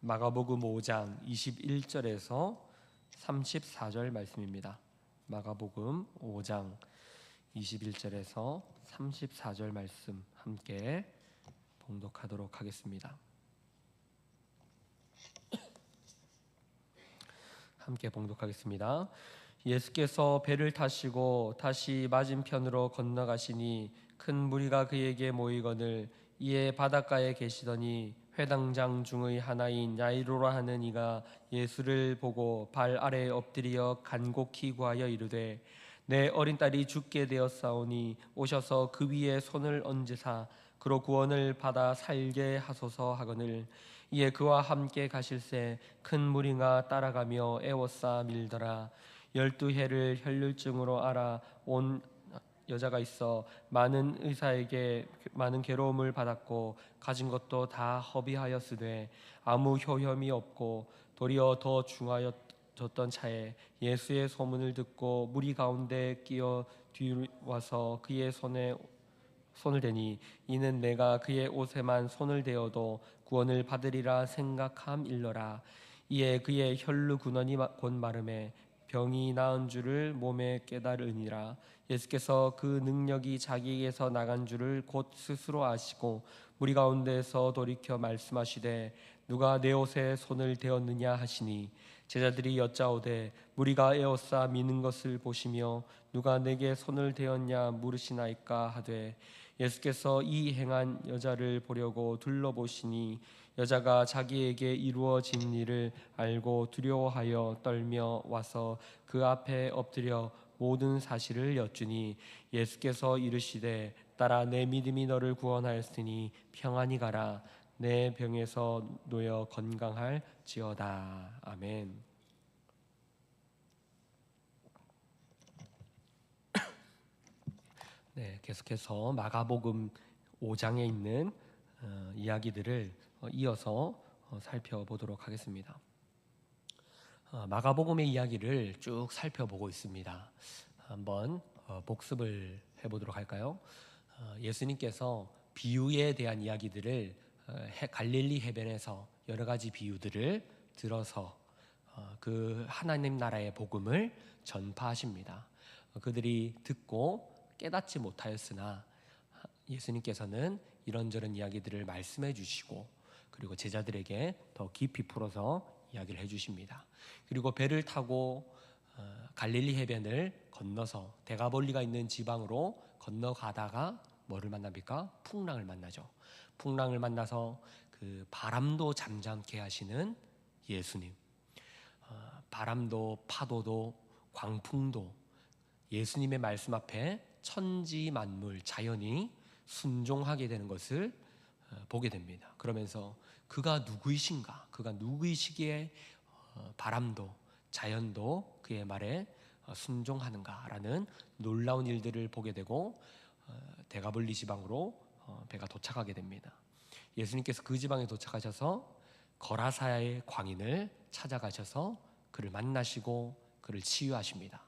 마가복음 5장 21절에서 34절 말씀입니다. 마가복음 5장 21절에서 34절 말씀 함께 봉독하도록 하겠습니다. 함께 봉독하겠습니다. 예수께서 배를 타시고 다시 맞은편으로 건너가시니 큰 무리가 그에게 모이거늘 이에 바닷가에 계시더니 회당장 중의 하나인 야이로라 하는 이가 예수를 보고 발 아래에 엎드려 간곡히 구하여 이르되 내 어린 딸이 죽게 되었사오니 오셔서 그 위에 손을 얹으사 그로 구원을 받아 살게 하소서 하거늘 이에 그와 함께 가실새 큰 무리가 따라가며 애워싸 밀더라. 12해를 혈류증으로 앓아 온 여자가 있어 많은 의사에게 많은 괴로움을 받았고 가진 것도 다 허비하였으되 아무 효험이 없고 도리어 더 중하였던 차에 예수의 소문을 듣고 무리 가운데 끼어 뒤와서 그의 손을 대니 이는 내가 그의 옷에만 손을 대어도 구원을 받으리라 생각함일러라. 이에 그의 혈루 근원이 곧 마름에 병이 나은 줄을 몸에 깨달으니라. 예수께서 그 능력이 자기에게서 나간 줄을 곧 스스로 아시고 무리 가운데서 돌이켜 말씀하시되 누가 내 옷에 손을 대었느냐 하시니 제자들이 여짜오되 무리가 에워싸 미는 것을 보시며 누가 내게 손을 대었냐 물으시나이까 하되 예수께서 이 행한 여자를 보려고 둘러보시니 여자가 자기에게 이루어진 일을 알고 두려워하여 떨며 와서 그 앞에 엎드려 모든 사실을 여쭈니 예수께서 이르시되 딸아 내 믿음이 너를 구원하였으니 평안히 가라 내 병에서 놓여 건강할지어다. 아멘. 네, 계속해서 마가복음 5장에 있는 이야기들을 이어서 살펴보도록 하겠습니다. 마가복음의 이야기를 쭉 살펴보고 있습니다. 한번 복습을 해보도록 할까요? 예수님께서 비유에 대한 이야기들을 갈릴리 해변에서 여러 가지 비유들을 들어서 그 하나님 나라의 복음을 전파하십니다. 그들이 듣고 깨닫지 못하였으나 예수님께서는 이런저런 이야기들을 말씀해 주시고 그리고 제자들에게 더 깊이 풀어서 이야기를 해주십니다. 그리고 배를 타고 갈릴리 해변을 건너서 데가볼리가 있는 지방으로 건너가다가 뭐를 만납니까? 풍랑을 만나죠. 풍랑을 만나서 그 바람도 잠잠케 하시는 예수님, 바람도 파도도 광풍도 예수님의 말씀 앞에 천지 만물 자연이 순종하게 되는 것을 보게 됩니다. 그러면서 그가 누구이신가? 그가 누구이시기에 바람도 자연도 그의 말에 순종하는가라는 놀라운 일들을 보게 되고 데가볼리 지방으로 배가 도착하게 됩니다. 예수님께서 그 지방에 도착하셔서 거라사의 광인을 찾아가셔서 그를 만나시고 그를 치유하십니다.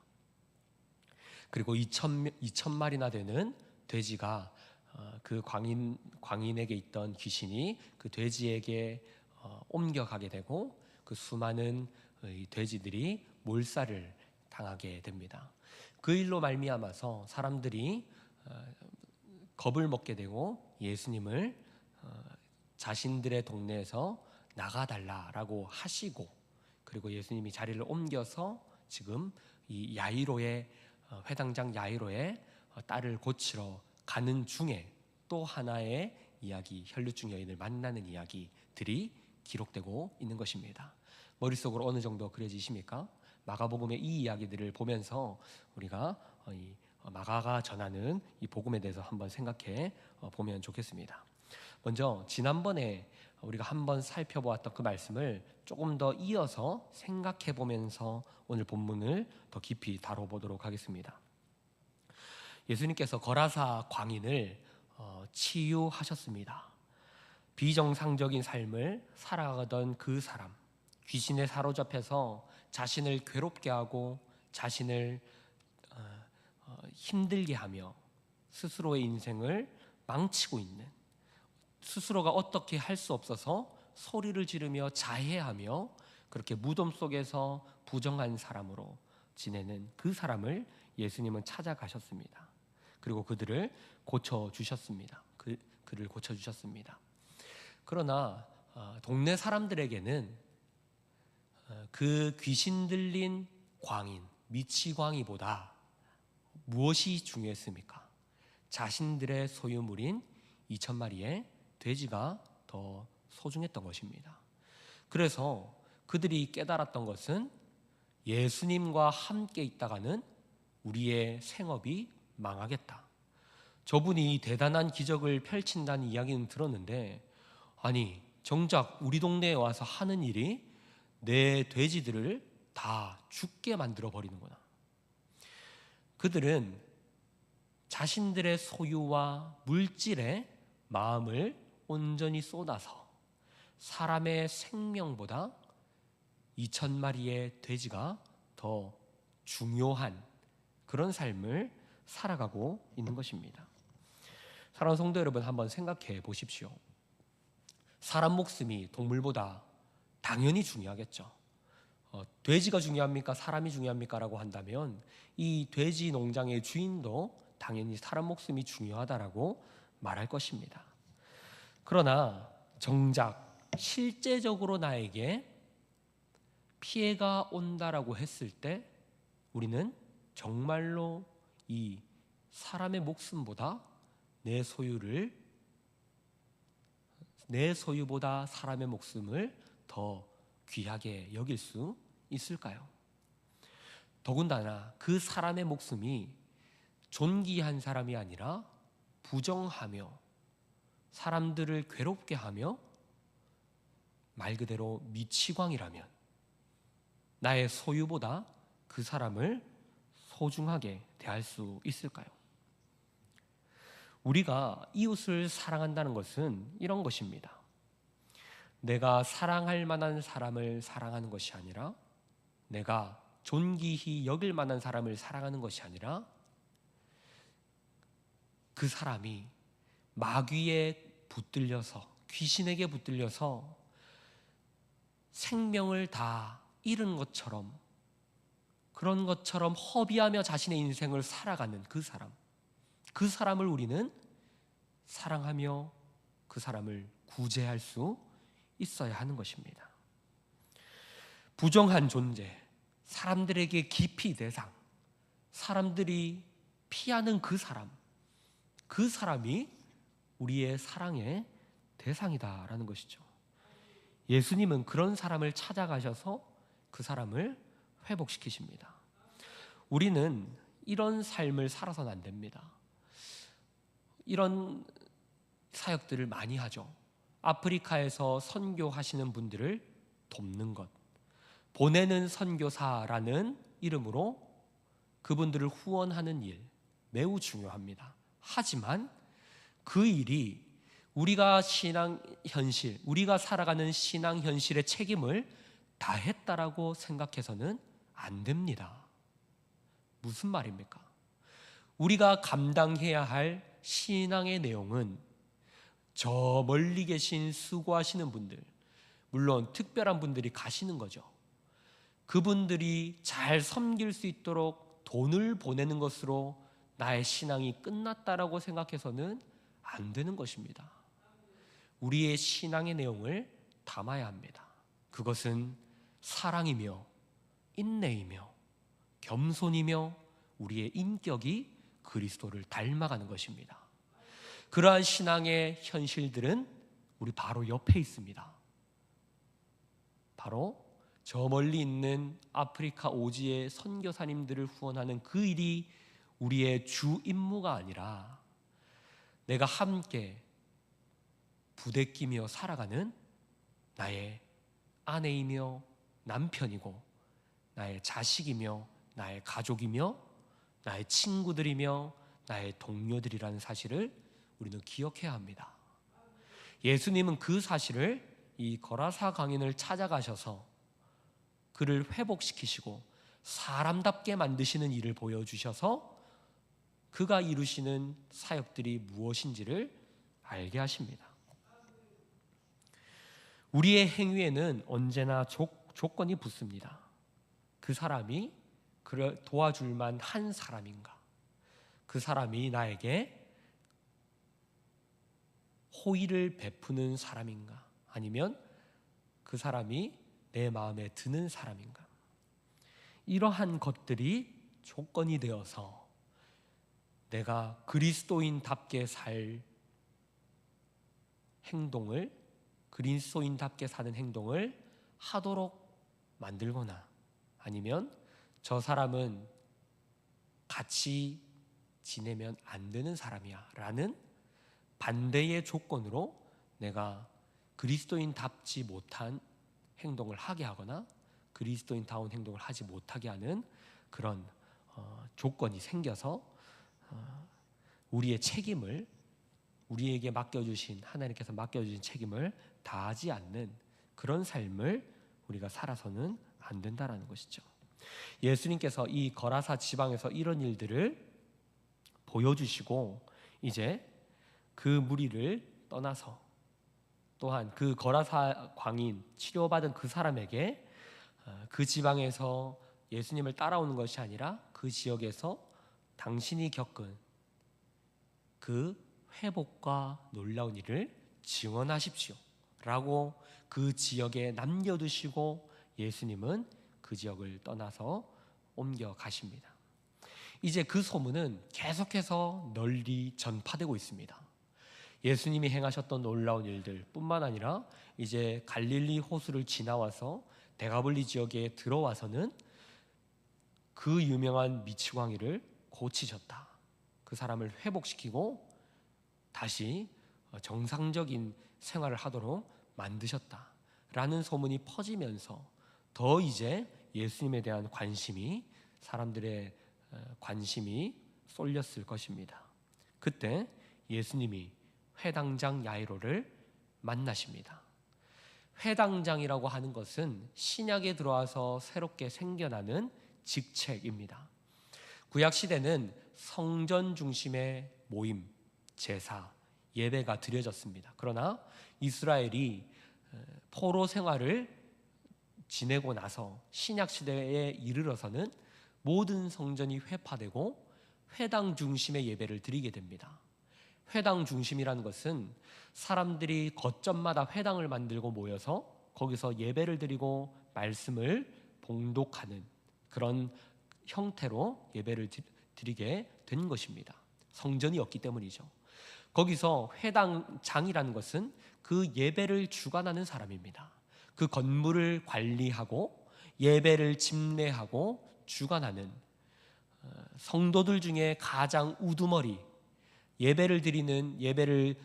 그리고 2,000마리나 되는 돼지가 그 광인에게 있던 귀신이 그 돼지에게 옮겨가게 되고 그 수많은 돼지들이 몰살을 당하게 됩니다. 그 일로 말미암아서 사람들이 겁을 먹게 되고 예수님을 자신들의 동네에서 나가달라라고 하시고 그리고 예수님이 자리를 옮겨서 지금 이 야이로의 회당장 야이로의 딸을 고치러 가는 중에 또 하나의 이야기, 혈류증 여인을 만나는 이야기들이 기록되고 있는 것입니다. 머릿속으로 어느 정도 그려지십니까? 마가복음의 이 이야기들을 보면서 우리가 마가가 전하는 이 복음에 대해서 한번 생각해 보면 좋겠습니다. 먼저 지난번에 우리가 한번 살펴보았던 그 말씀을 조금 더 이어서 생각해 보면서 오늘 본문을 더 깊이 다뤄보도록 하겠습니다. 예수님께서 거라사 광인을 치유하셨습니다. 비정상적인 삶을 살아가던 그 사람, 귀신에 사로잡혀서 자신을 괴롭게 하고 자신을 힘들게 하며 스스로의 인생을 망치고 있는, 스스로가 어떻게 할 수 없어서 소리를 지르며 자해하며 그렇게 무덤 속에서 부정한 사람으로 지내는 그 사람을 예수님은 찾아가셨습니다. 그리고 그들을 고쳐주셨습니다. 그를 고쳐주셨습니다. 그러나 동네 사람들에게는 그 귀신 들린 광인 미치광이보다 무엇이 중요했습니까? 자신들의 소유물인 2,000마리의 돼지가 더 소중했던 것입니다. 그래서 그들이 깨달았던 것은 예수님과 함께 있다가는 우리의 생업이 망하겠다. 저분이 대단한 기적을 펼친다는 이야기는 들었는데, 아니 정작 우리 동네에 와서 하는 일이 내 돼지들을 다 죽게 만들어 버리는구나. 그들은 자신들의 소유와 물질에 마음을 온전히 쏟아서 사람의 생명보다 2,000마리의 돼지가 더 중요한 그런 삶을 살아가고 있는 것입니다. 사랑하는 성도 여러분, 한번 생각해 보십시오. 사람 목숨이 동물보다 당연히 중요하겠죠. 돼지가 중요합니까? 사람이 중요합니까? 라고 한다면 이 돼지 농장의 주인도 당연히 사람 목숨이 중요하다라고 말할 것입니다. 그러나 정작 실제적으로 나에게 피해가 온다라고 했을 때 우리는 정말로 이 사람의 목숨보다 내 소유보다 사람의 목숨을 더 귀하게 여길 수 있을까요? 더군다나 그 사람의 목숨이 존귀한 사람이 아니라 부정하며 사람들을 괴롭게 하며 말 그대로 미치광이라면 나의 소유보다 그 사람을 소중하게 대할 수 있을까요? 우리가 이웃을 사랑한다는 것은 이런 것입니다. 내가 사랑할 만한 사람을 사랑하는 것이 아니라, 내가 존귀히 여길 만한 사람을 사랑하는 것이 아니라, 그 사람이 마귀에 붙들려서, 귀신에게 붙들려서 생명을 다 잃은 것처럼, 그런 것처럼 허비하며 자신의 인생을 살아가는 그 사람을 우리는 사랑하며 그 사람을 구제할 수 있어야 하는 것입니다. 부정한 존재, 사람들에게 기피 대상, 사람들이 피하는 그 사람이 우리의 사랑의 대상이다라는 것이죠. 예수님은 그런 사람을 찾아가셔서 그 사람을 회복시키십니다. 우리는 이런 삶을 살아서는 안 됩니다. 이런 사역들을 많이 하죠. 아프리카에서 선교하시는 분들을 돕는 것, 보내는 선교사라는 이름으로 그분들을 후원하는 일 매우 중요합니다. 하지만 그 일이 우리가 우리가 살아가는 신앙 현실의 책임을 다했다라고 생각해서는 안 됩니다. 무슨 말입니까? 우리가 감당해야 할 신앙의 내용은 저 멀리 계신 수고하시는 분들, 물론 특별한 분들이 가시는 거죠. 그분들이 잘 섬길 수 있도록 돈을 보내는 것으로 나의 신앙이 끝났다라고 생각해서는 안 되는 것입니다. 우리의 신앙의 내용을 담아야 합니다. 그것은 사랑이며 인내이며 겸손이며 우리의 인격이 그리스도를 닮아가는 것입니다. 그러한 신앙의 현실들은 우리 바로 옆에 있습니다. 바로 저 멀리 있는 아프리카 오지의 선교사님들을 후원하는 그 일이 우리의 주 임무가 아니라 내가 함께 부대끼며 살아가는 나의 아내이며 남편이고 나의 자식이며 나의 가족이며 나의 친구들이며 나의 동료들이라는 사실을 우리는 기억해야 합니다. 예수님은 그 사실을 이 거라사 강인을 찾아가셔서 그를 회복시키시고 사람답게 만드시는 일을 보여주셔서 그가 이루시는 사역들이 무엇인지를 알게 하십니다. 우리의 행위에는 언제나 조건이 붙습니다. 그 사람이 그를 도와줄 만한 사람인가? 그 사람이 나에게 호의를 베푸는 사람인가? 아니면 그 사람이 내 마음에 드는 사람인가? 이러한 것들이 조건이 되어서 내가 그리스도인답게 살 행동을, 그리스도인답게 사는 행동을 하도록 만들거나, 아니면 저 사람은 같이 지내면 안 되는 사람이야 라는 반대의 조건으로 내가 그리스도인답지 못한 행동을 하게 하거나 그리스도인다운 행동을 하지 못하게 하는 그런 조건이 생겨서 우리의 책임을, 우리에게 맡겨주신, 하나님께서 맡겨주신 책임을 다하지 않는 그런 삶을 우리가 살아서는 안 된다라는 것이죠. 예수님께서 이 거라사 지방에서 이런 일들을 보여주시고 이제 그 무리를 떠나서 또한 그 거라사 광인, 치료받은 그 사람에게 그 지방에서 예수님을 따라오는 것이 아니라 그 지역에서 당신이 겪은 그 회복과 놀라운 일을 증언하십시오 라고 그 지역에 남겨두시고 예수님은 그 지역을 떠나서 옮겨가십니다. 이제 그 소문은 계속해서 널리 전파되고 있습니다. 예수님이 행하셨던 놀라운 일들 뿐만 아니라 이제 갈릴리 호수를 지나와서 데가볼리 지역에 들어와서는 그 유명한 미치광이를 고치셨다, 그 사람을 회복시키고 다시 정상적인 생활을 하도록 만드셨다라는 소문이 퍼지면서 더 이제 예수님에 대한 관심이, 사람들의 관심이 쏠렸을 것입니다. 그때 예수님이 회당장 야이로를 만나십니다. 회당장이라고 하는 것은 신약에 들어와서 새롭게 생겨나는 직책입니다. 구약시대는 성전 중심의 모임, 제사, 예배가 드려졌습니다. 그러나 이스라엘이 포로 생활을 지내고 나서 신약시대에 이르러서는 모든 성전이 회파되고 회당 중심의 예배를 드리게 됩니다. 회당 중심이라는 것은 사람들이 거점마다 회당을 만들고 모여서 거기서 예배를 드리고 말씀을 봉독하는 그런 형태로 예배를 드리게 된 것입니다. 성전이 없기 때문이죠. 거기서 회당장이라는 것은 그 예배를 주관하는 사람입니다. 그 건물을 관리하고 예배를 집례하고 주관하는 성도들 중에 가장 우두머리, 예배를 드리는, 예배를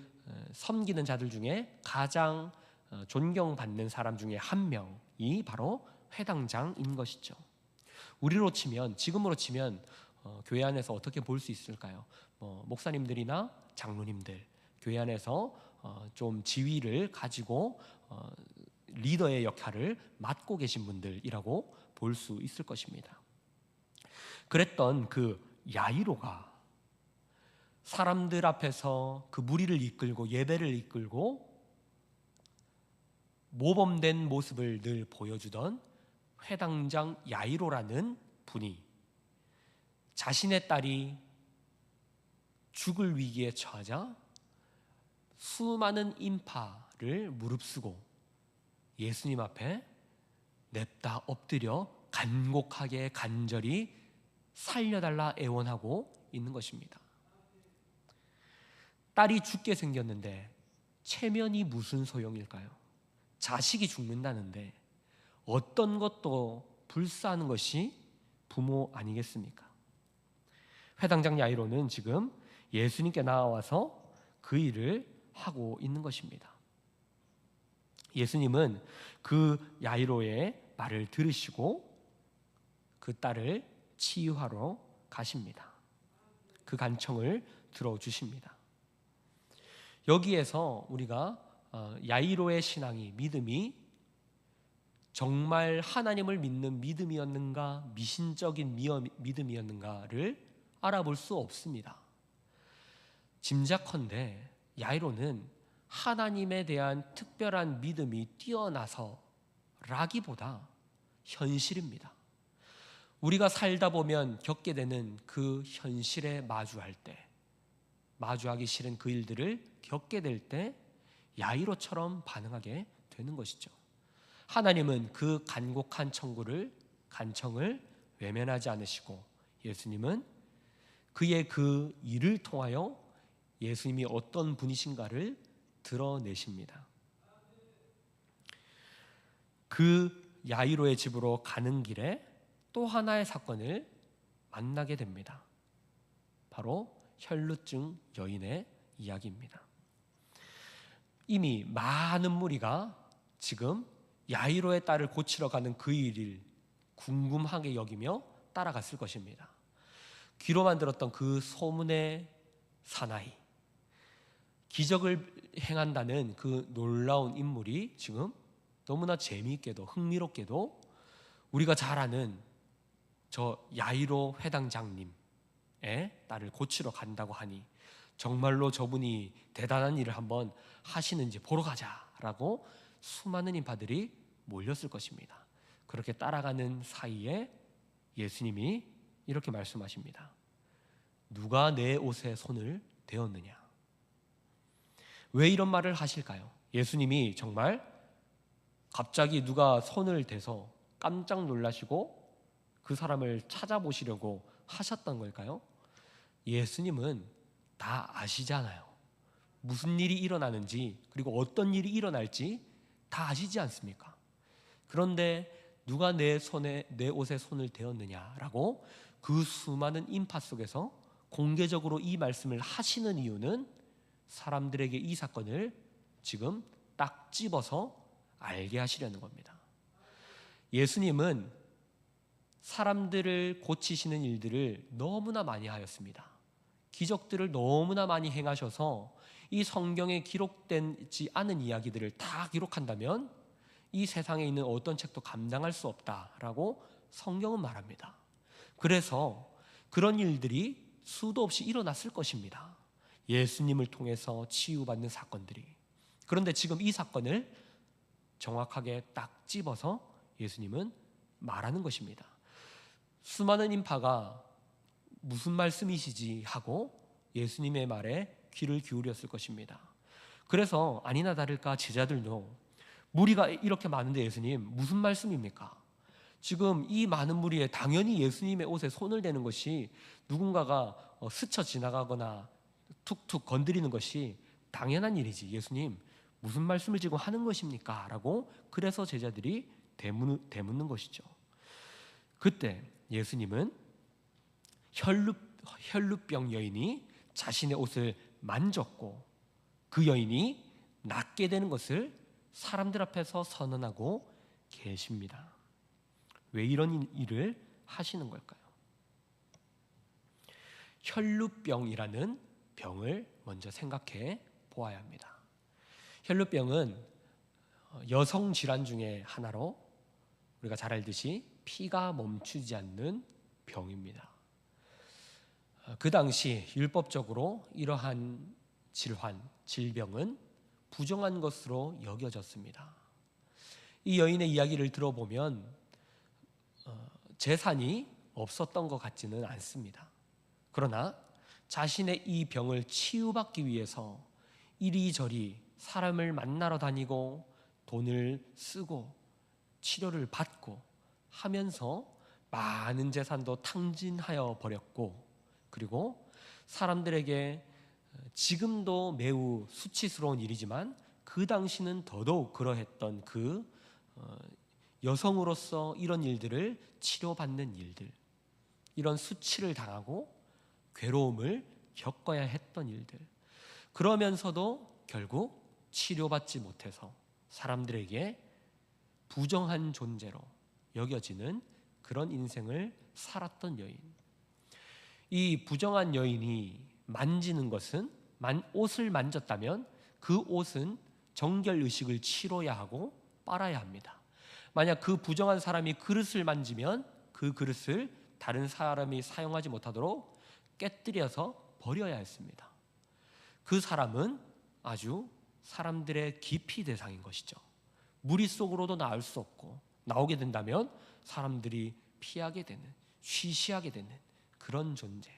섬기는 자들 중에 가장 존경받는 사람 중에 한 명이 바로 회당장인 것이죠. 우리로 치면, 지금으로 치면 교회 안에서 어떻게 볼 수 있을까요? 목사님들이나 장로님들, 교회 안에서 좀 지위를 가지고 리더의 역할을 맡고 계신 분들이라고 볼 수 있을 것입니다. 그랬던 그 야이로가 사람들 앞에서 그 무리를 이끌고 예배를 이끌고 모범된 모습을 늘 보여주던 회당장 야이로라는 분이 자신의 딸이 죽을 위기에 처하자 수많은 인파를 무릅쓰고 예수님 앞에 냅다 엎드려 간곡하게 간절히 살려달라 애원하고 있는 것입니다. 딸이 죽게 생겼는데 체면이 무슨 소용일까요? 자식이 죽는다는데 어떤 것도 불사하는 것이 부모 아니겠습니까? 회당장 야이로는 지금 예수님께 나와서 그 일을 하고 있는 것입니다. 예수님은 그 야이로의 말을 들으시고 그 딸을 치유하러 가십니다. 그 간청을 들어주십니다. 여기에서 우리가 야이로의 신앙이, 믿음이 정말 하나님을 믿는 믿음이었는가, 미신적인 믿음이었는가를 알아볼 수 없습니다. 짐작컨대 야이로는 하나님에 대한 특별한 믿음이 뛰어나서라기보다 현실입니다. 우리가 살다 보면 겪게 되는 그 현실에 마주하기 싫은 그 일들을 겪게 될 때 야이로처럼 반응하게 되는 것이죠. 하나님은 그 간곡한 간청을 외면하지 않으시고, 예수님은 그의 그 일을 통하여 예수님이 어떤 분이신가를 드러내십니다. 그 야이로의 집으로 가는 길에 또 하나의 사건을 만나게 됩니다. 바로 혈루증 여인의 이야기입니다. 이미 많은 무리가 지금 야이로의 딸을 고치러 가는 그 일을 궁금하게 여기며 따라갔을 것입니다. 귀로만 들었던 그 소문의 사나이, 기적을 행한다는 그 놀라운 인물이 지금 너무나 재미있게도 흥미롭게도 우리가 잘 아는 저 야이로 회당장님의 딸을 고치러 간다고 하니 정말로 저분이 대단한 일을 한번 하시는지 보러 가자라고 수많은 인파들이 몰렸을 것입니다. 그렇게 따라가는 사이에 예수님이 이렇게 말씀하십니다. 누가 내 옷에 손을 대었느냐? 왜 이런 말을 하실까요? 예수님이 정말 갑자기 누가 손을 대서 깜짝 놀라시고 그 사람을 찾아보시려고 하셨던 걸까요? 예수님은 다 아시잖아요. 무슨 일이 일어나는지, 그리고 어떤 일이 일어날지 다 아시지 않습니까? 그런데 누가 내 옷에 손을 대었느냐라고 그 수많은 인파 속에서 공개적으로 이 말씀을 하시는 이유는 사람들에게 이 사건을 지금 딱 집어서 알게 하시려는 겁니다. 예수님은 사람들을 고치시는 일들을 너무나 많이 하였습니다. 기적들을 너무나 많이 행하셔서 이 성경에 기록되지 않은 이야기들을 다 기록한다면 이 세상에 있는 어떤 책도 감당할 수 없다라고 성경은 말합니다. 그래서 그런 일들이 수도 없이 일어났을 것입니다. 예수님을 통해서 치유받는 사건들이. 그런데 지금 이 사건을 정확하게 딱 집어서 예수님은 말하는 것입니다. 수많은 인파가 무슨 말씀이시지 하고 예수님의 말에 귀를 기울였을 것입니다. 그래서 아니나 다를까 제자들도 무리가 이렇게 많은데 예수님 무슨 말씀입니까? 지금 이 많은 무리에 당연히 예수님의 옷에 손을 대는 것이 누군가가 스쳐 지나가거나 툭툭 건드리는 것이 당연한 일이지, 예수님 무슨 말씀을 지금 하는 것입니까? 라고 그래서 제자들이 되묻는 것이죠. 그때 예수님은 혈루병 여인이 자신의 옷을 만졌고 그 여인이 낫게 되는 것을 사람들 앞에서 선언하고 계십니다. 왜 이런 일을 하시는 걸까요? 혈루병이라는 병을 먼저 생각해 보아야 합니다. 혈루병은 여성 질환 중에 하나로 우리가 잘 알듯이 피가 멈추지 않는 병입니다. 그 당시 율법적으로 이러한 질병은 부정한 것으로 여겨졌습니다. 이 여인의 이야기를 들어보면 재산이 없었던 것 같지는 않습니다. 그러나 자신의 이 병을 치유받기 위해서 이리저리 사람을 만나러 다니고 돈을 쓰고 치료를 받고 하면서 많은 재산도 탕진하여 버렸고, 그리고 사람들에게 지금도 매우 수치스러운 일이지만 그 당시는 더더욱 그러했던 그 여성으로서 이런 일들을 치료받는 일들, 이런 수치를 당하고 괴로움을 겪어야 했던 일들, 그러면서도 결국 치료받지 못해서 사람들에게 부정한 존재로 여겨지는 그런 인생을 살았던 여인. 이 부정한 여인이 만지는 것은, 옷을 만졌다면 그 옷은 정결의식을 치러야 하고 빨아야 합니다. 만약 그 부정한 사람이 그릇을 만지면 그 그릇을 다른 사람이 사용하지 못하도록 깨뜨려서 버려야 했습니다. 그 사람은 아주 사람들의 기피 대상인 것이죠. 무리 속으로도 나올 수 없고, 나오게 된다면 사람들이 피하게 되는, 쉬쉬하게 되는 그런 존재.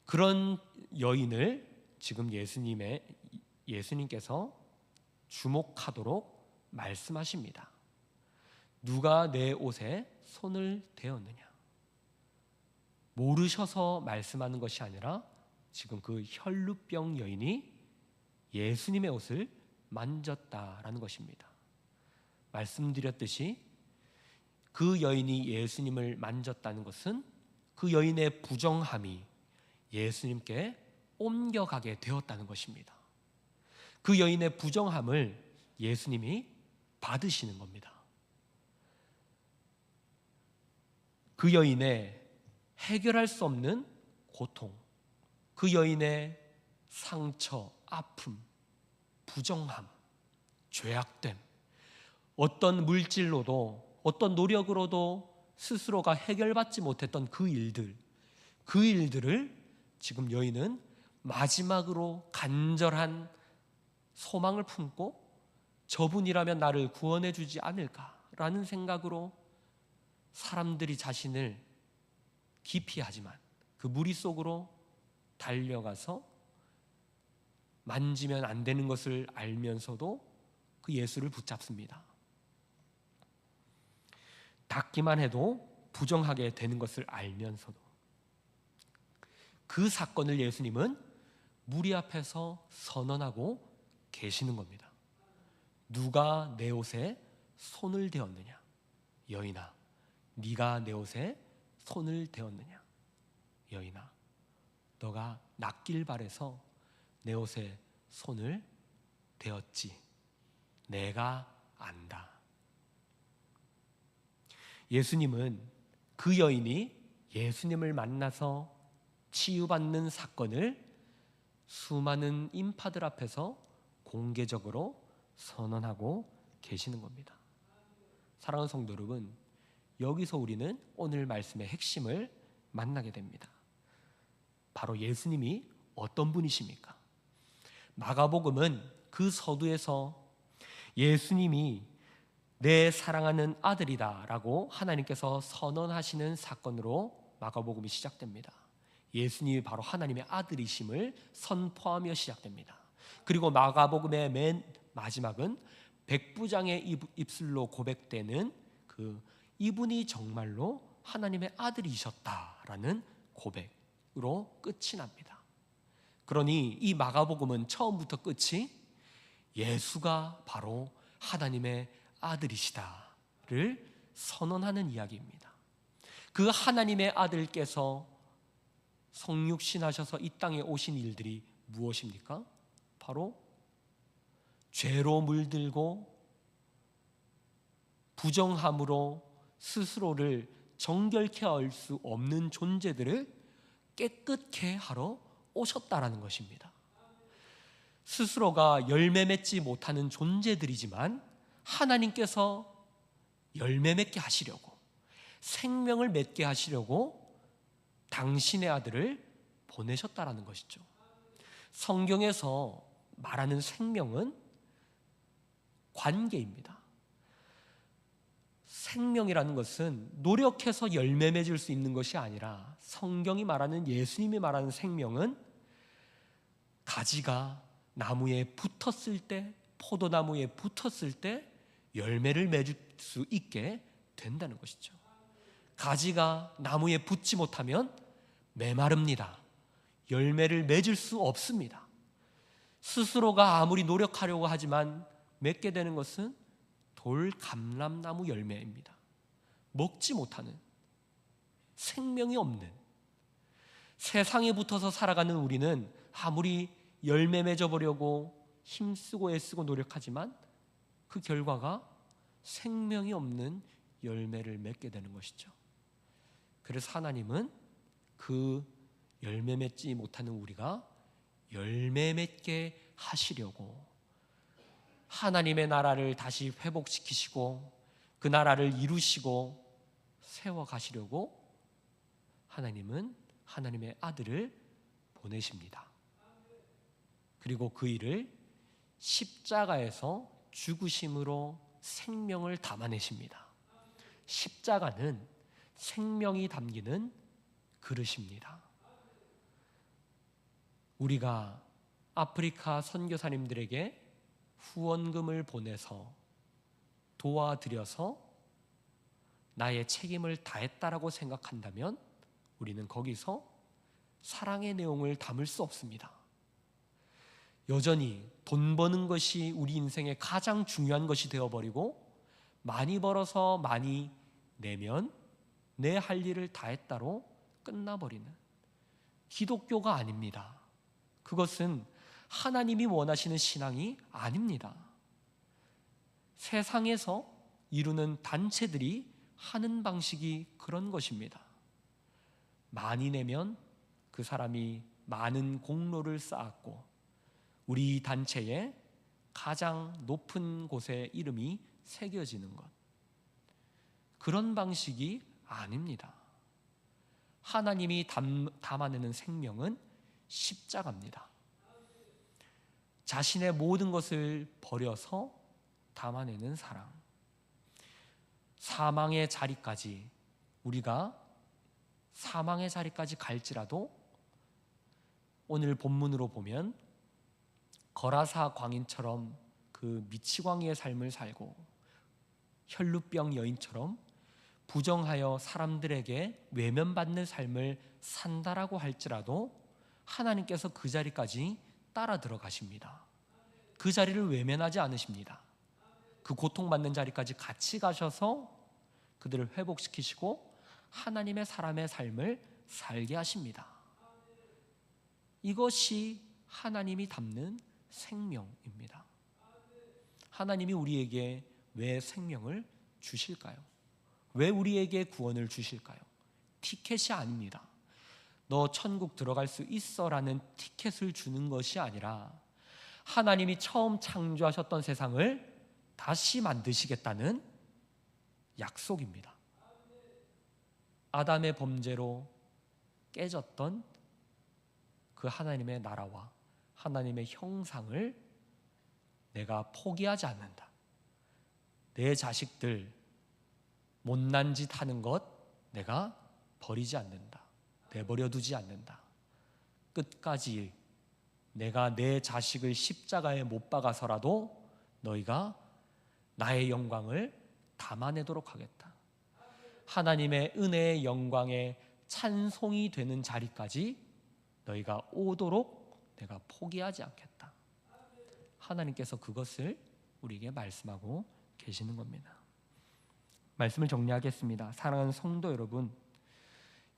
그런 여인을 지금 예수님께서 주목하도록 말씀하십니다. 누가 내 옷에 손을 대었느냐? 모르셔서 말씀하는 것이 아니라 지금 그 혈루병 여인이 예수님의 옷을 만졌다라는 것입니다. 말씀드렸듯이 그 여인이 예수님을 만졌다는 것은 그 여인의 부정함이 예수님께 옮겨가게 되었다는 것입니다. 그 여인의 부정함을 예수님이 받으시는 겁니다. 그 여인의 해결할 수 없는 고통, 그 여인의 상처, 아픔, 부정함, 죄악됨, 어떤 물질로도 어떤 노력으로도 스스로가 해결받지 못했던 그 일들을 지금 여인은 마지막으로 간절한 소망을 품고 저분이라면 나를 구원해 주지 않을까라는 생각으로 사람들이 자신을 기피하지만 그 무리 속으로 달려가서 만지면 안 되는 것을 알면서도 그 예수를 붙잡습니다. 닿기만 해도 부정하게 되는 것을 알면서도 그 사건을 예수님은 무리 앞에서 선언하고 계시는 겁니다. 누가 내 옷에 손을 대었느냐? 여인아, 네가 내 옷에 손을 대었느냐? 여인아, 너가 낫길 바래서 내 옷에 손을 대었지. 내가 안다. 예수님은 그 여인이 예수님을 만나서 치유받는 사건을 수많은 인파들 앞에서 공개적으로 선언하고 계시는 겁니다. 사랑하는 성도 여러분, 여기서 우리는 오늘 말씀의 핵심을 만나게 됩니다. 바로 예수님이 어떤 분이십니까? 마가복음은 그 서두에서 예수님이 내 사랑하는 아들이다 라고 하나님께서 선언하시는 사건으로 마가복음이 시작됩니다. 예수님이 바로 하나님의 아들이심을 선포하며 시작됩니다. 그리고 마가복음의 맨 마지막은 백부장의 입술로 고백되는 그 이분이 정말로 하나님의 아들이셨다라는 고백으로 끝이 납니다. 그러니 이 마가복음은 처음부터 끝이 예수가 바로 하나님의 아들이시다를 선언하는 이야기입니다. 그 하나님의 아들께서 성육신하셔서 이 땅에 오신 일들이 무엇입니까? 바로 죄로 물들고 부정함으로 스스로를 정결케 할 수 없는 존재들을 깨끗게 하러 오셨다라는 것입니다. 스스로가 열매 맺지 못하는 존재들이지만 하나님께서 열매 맺게 하시려고, 생명을 맺게 하시려고 당신의 아들을 보내셨다라는 것이죠. 성경에서 말하는 생명은 관계입니다. 생명이라는 것은 노력해서 열매 맺을 수 있는 것이 아니라 성경이 말하는, 예수님이 말하는 생명은 가지가 나무에 붙었을 때, 포도나무에 붙었을 때 열매를 맺을 수 있게 된다는 것이죠. 가지가 나무에 붙지 못하면 메마릅니다. 열매를 맺을 수 없습니다. 스스로가 아무리 노력하려고 하지만 맺게 되는 것은 돌 감람나무 열매입니다. 먹지 못하는, 생명이 없는, 세상에 붙어서 살아가는 우리는 아무리 열매 맺어보려고 힘쓰고 애쓰고 노력하지만 그 결과가 생명이 없는 열매를 맺게 되는 것이죠. 그래서 하나님은 그 열매 맺지 못하는 우리가 열매 맺게 하시려고 하나님의 나라를 다시 회복시키시고 그 나라를 이루시고 세워가시려고 하나님은 하나님의 아들을 보내십니다. 그리고 그 일을 십자가에서 죽으심으로 생명을 담아내십니다. 십자가는 생명이 담기는 그릇입니다. 우리가 아프리카 선교사님들에게 후원금을 보내서 도와드려서 나의 책임을 다했다라고 생각한다면 우리는 거기서 사랑의 내용을 담을 수 없습니다. 여전히 돈 버는 것이 우리 인생의 가장 중요한 것이 되어버리고 많이 벌어서 많이 내면 내 할 일을 다했다로 끝나버리는 기독교가 아닙니다. 그것은 하나님이 원하시는 신앙이 아닙니다. 세상에서 이루는 단체들이 하는 방식이 그런 것입니다. 많이 내면 그 사람이 많은 공로를 쌓았고 우리 단체의 가장 높은 곳에 이름이 새겨지는 것, 그런 방식이 아닙니다. 하나님이 담아내는 생명은 십자가입니다. 자신의 모든 것을 버려서 담아내는 사랑, 사망의 자리까지, 우리가 사망의 자리까지 갈지라도 오늘 본문으로 보면 거라사 광인처럼 그 미치광이의 삶을 살고 혈루병 여인처럼 부정하여 사람들에게 외면받는 삶을 산다라고 할지라도 하나님께서 그 자리까지 따라 들어가십니다. 그 자리를 외면하지 않으십니다. 그 고통받는 자리까지 같이 가셔서 그들을 회복시키시고 하나님의 사람의 삶을 살게 하십니다. 이것이 하나님이 담는 생명입니다. 하나님이 우리에게 왜 생명을 주실까요? 왜 우리에게 구원을 주실까요? 티켓이 아닙니다. 너 천국 들어갈 수 있어라는 티켓을 주는 것이 아니라 하나님이 처음 창조하셨던 세상을 다시 만드시겠다는 약속입니다. 아담의 범죄로 깨졌던 그 하나님의 나라와 하나님의 형상을 내가 포기하지 않는다. 내 자식들 못난 짓 하는 것 내가 버리지 않는다. 내버려 두지 않는다. 끝까지 내가 내 자식을 십자가에 못 박아서라도 너희가 나의 영광을 담아내도록 하겠다. 하나님의 은혜의 영광에 찬송이 되는 자리까지 너희가 오도록 내가 포기하지 않겠다. 하나님께서 그것을 우리에게 말씀하고 계시는 겁니다. 말씀을 정리하겠습니다. 사랑하는 성도 여러분,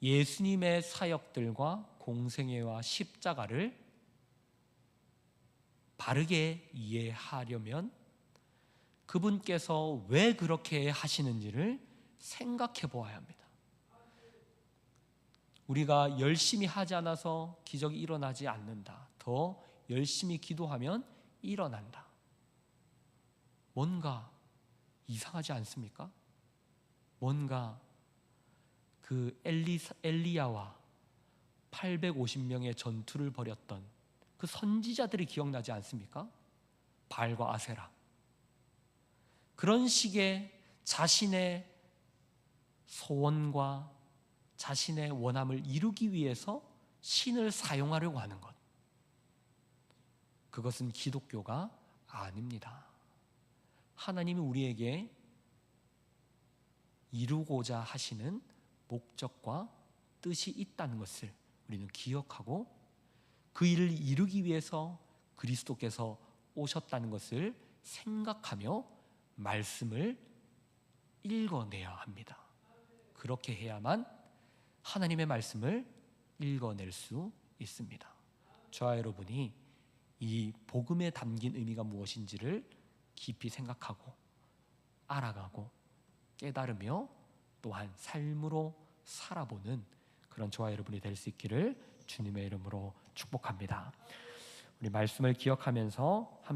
예수님의 사역들과 공생애와 십자가를 바르게 이해하려면 그분께서 왜 그렇게 하시는지를 생각해 보아야 합니다. 우리가 열심히 하지 않아서 기적이 일어나지 않는다. 더 열심히 기도하면 일어난다. 뭔가 이상하지 않습니까? 뭔가 그 엘리야와 850명의 전투를 벌였던 그 선지자들이 기억나지 않습니까? 바알과 아세라. 그런 식의 자신의 소원과 자신의 원함을 이루기 위해서 신을 사용하려고 하는 것, 그것은 기독교가 아닙니다. 하나님이 우리에게 이루고자 하시는 목적과 뜻이 있다는 것을 우리는 기억하고 그 일을 이루기 위해서 그리스도께서 오셨다는 것을 생각하며 말씀을 읽어내야 합니다. 그렇게 해야만 하나님의 말씀을 읽어낼 수 있습니다. 저와 여러분이 이 복음에 담긴 의미가 무엇인지를 깊이 생각하고 알아가고 깨달으며 또한 삶으로 살아보는 그런 저와 여러분이 될 수 있기를 주님의 이름으로 축복합니다. 우리 말씀을 기억하면서 함께